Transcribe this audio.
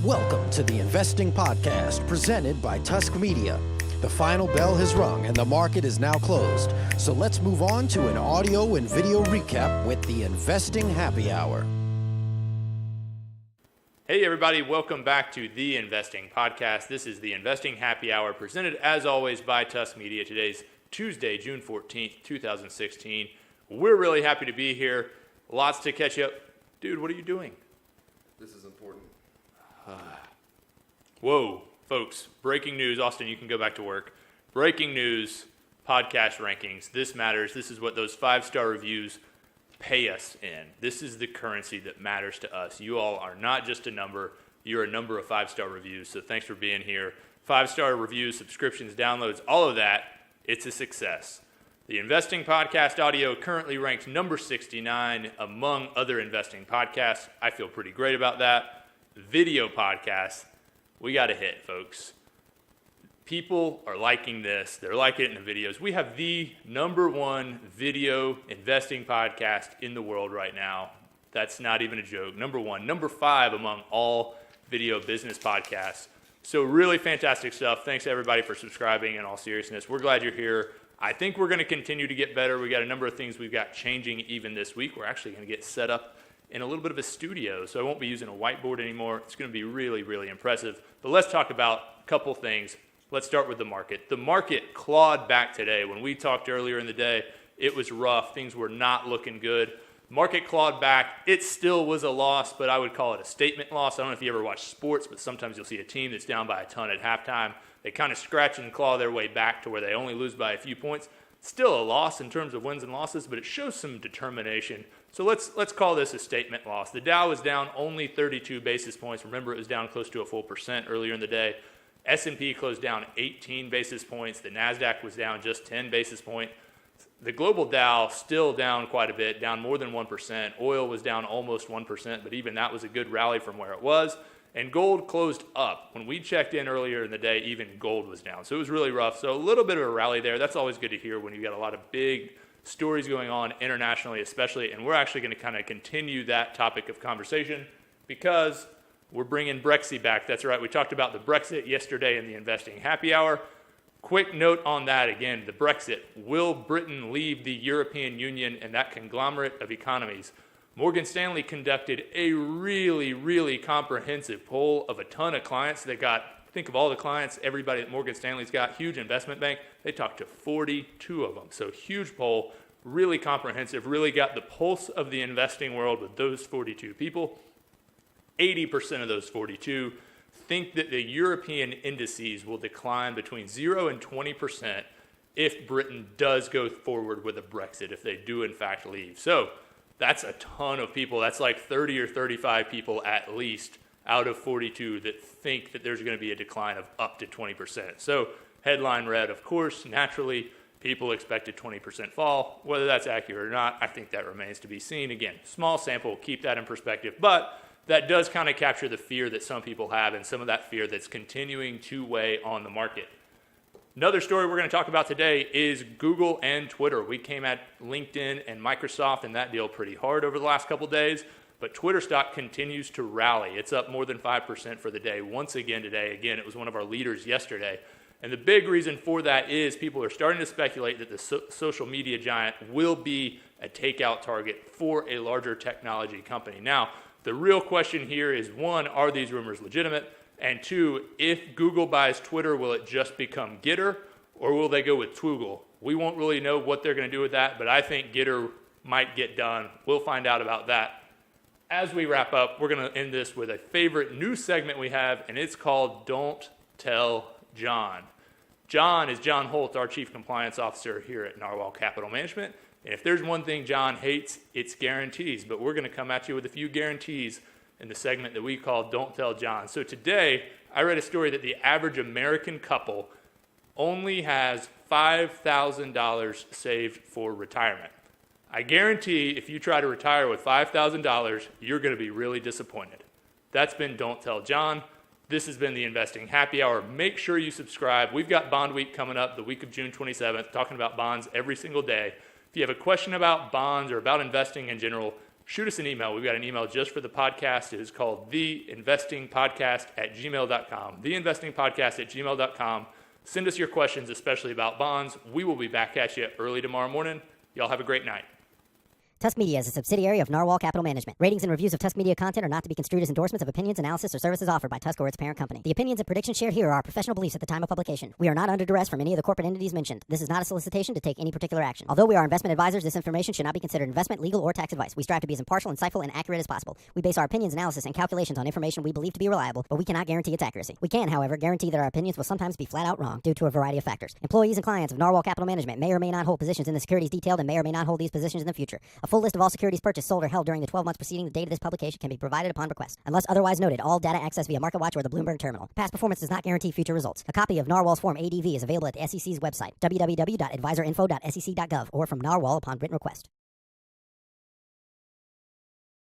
Welcome to the Investing Podcast presented by Tusk Media. The final bell has rung and the market is now closed. So let's move on to an audio and video recap with the Investing Happy Hour. Hey everybody, welcome back to the Investing Podcast. This is the Investing Happy Hour presented as always by Tusk Media. Today's Tuesday, June 14th, 2016. We're really happy to be here. Lots to catch up. Dude, what are you doing? This is important. Whoa, folks, breaking news. Austin, you can go back to work. Breaking news, podcast rankings. This matters. This is what those 5-star reviews pay us in. This is the currency that matters to us. You all are not just a number. You're a number of 5-star reviews, so thanks for being here. 5-star reviews, subscriptions, downloads, all of that, it's a success. The Investing Podcast audio currently ranks number 69 among other investing podcasts. I feel pretty great about that. Video podcasts, we got a hit, folks. People are liking this. They're liking it in the videos. We have the number one video investing podcast in the world right now. That's not even a joke. Number one. Number 5 among all video business podcasts. So really fantastic stuff. Thanks everybody for subscribing in all seriousness. We're glad you're here. I think we're going to continue to get better. We got a number of things we've got changing even this week. We're actually going to get set up in a little bit of a studio, so I won't be using a whiteboard anymore. It's going to be really, really impressive. But let's talk about a couple things. Let's start with the market. The market clawed back today. When we talked earlier in the day, it was rough. Things were not looking good. Market clawed back. It still was a loss, but I would call it a statement loss. I don't know if you ever watch sports, but sometimes you'll see a team that's down by a ton at halftime. They kind of scratch and claw their way back to where they only lose by a few points. Still a loss in terms of wins and losses, but it shows some determination. So let's call this a statement loss. The Dow was down only 32 basis points. Remember, it was down close to a full percent earlier in the day. S&P closed down 18 basis points. The NASDAQ was down just 10 basis points. The global Dow still down quite a bit, down more than 1%. Oil was down almost 1%, but even that was a good rally from where it was. And gold closed up. When we checked in earlier in the day, even gold was down. So it was really rough. So a little bit of a rally there. That's always good to hear when you've got a lot of big stories going on internationally especially. And we're actually going to kind of continue that topic of conversation because we're bringing Brexit back. That's right. We talked about the Brexit yesterday in the Investing Happy Hour. Quick note on that again, the Brexit. Will Britain leave the European Union and that conglomerate of economies? Morgan Stanley conducted a really, really comprehensive poll of a ton of clients. They got, think of all the clients, everybody that Morgan Stanley's got, huge investment bank. They talked to 42 of them. So huge poll, really comprehensive, really got the pulse of the investing world with those 42 people. 80% of those 42 think that the European indices will decline between 0 and 20% if Britain does go forward with a Brexit, if they do in fact leave. So that's a ton of people. That's like 30 or 35 people at least out of 42 that think that there's going to be a decline of up to 20%. So headline read, of course, naturally, people expect a 20% fall. Whether that's accurate or not, I think that remains to be seen. Again, small sample, keep that in perspective. But that does kind of capture the fear that some people have and some of that fear that's continuing to weigh on the market. Another story we're going to talk about today is Google and Twitter. We came at LinkedIn and Microsoft and that deal pretty hard over the last couple days, but Twitter stock continues to rally. It's up more than 5% for the day once again today. Again, it was one of our leaders yesterday. And the big reason for that is people are starting to speculate that the social media giant will be a takeout target for a larger technology company. Now, the real question here is, one, are these rumors legitimate? And 2, if Google buys Twitter, will it just become Gitter, or will they go with Twoogle? We won't really know what they're going to do with that, but I think Gitter might get done. We'll find out about that. As we wrap up, we're going to end this with a favorite new segment we have, and it's called Don't Tell John. John is John Holt, our Chief Compliance Officer here at Narwhal Capital Management. And if there's one thing John hates, it's guarantees. But we're going to come at you with a few guarantees in the segment that we call Don't Tell John. So today, I read a story that the average American couple only has $5,000 saved for retirement. I guarantee if you try to retire with $5,000, you're going to be really disappointed. That's been Don't Tell John. This has been the Investing Happy Hour. Make sure you subscribe. We've got Bond Week coming up the week of June 27th, talking about bonds every single day. If you have a question about bonds or about investing in general, shoot us an email. We've got an email just for the podcast. It is called theinvestingpodcast@gmail.com. Theinvestingpodcast@gmail.com. Send us your questions, especially about bonds. We will be back at you early tomorrow morning. Y'all have a great night. Tusk Media is a subsidiary of Narwhal Capital Management. Ratings and reviews of Tusk Media content are not to be construed as endorsements of opinions, analysis, or services offered by Tusk or its parent company. The opinions and predictions shared here are our professional beliefs at the time of publication. We are not under duress from any of the corporate entities mentioned. This is not a solicitation to take any particular action. Although we are investment advisors, this information should not be considered investment, legal, or tax advice. We strive to be as impartial, insightful, and accurate as possible. We base our opinions, analysis, and calculations on information we believe to be reliable, but we cannot guarantee its accuracy. We can, however, guarantee that our opinions will sometimes be flat out wrong due to a variety of factors. Employees and clients of Narwhal Capital Management may or may not hold positions in the securities detailed and may or may not hold these positions in the future. A full list of all securities purchased, sold, or held during the 12 months preceding the date of this publication can be provided upon request. Unless otherwise noted, all data accessed via MarketWatch or the Bloomberg terminal. Past performance does not guarantee future results. A copy of Narwhal's Form ADV is available at the SEC's website, www.advisorinfo.sec.gov, or from Narwhal upon written request.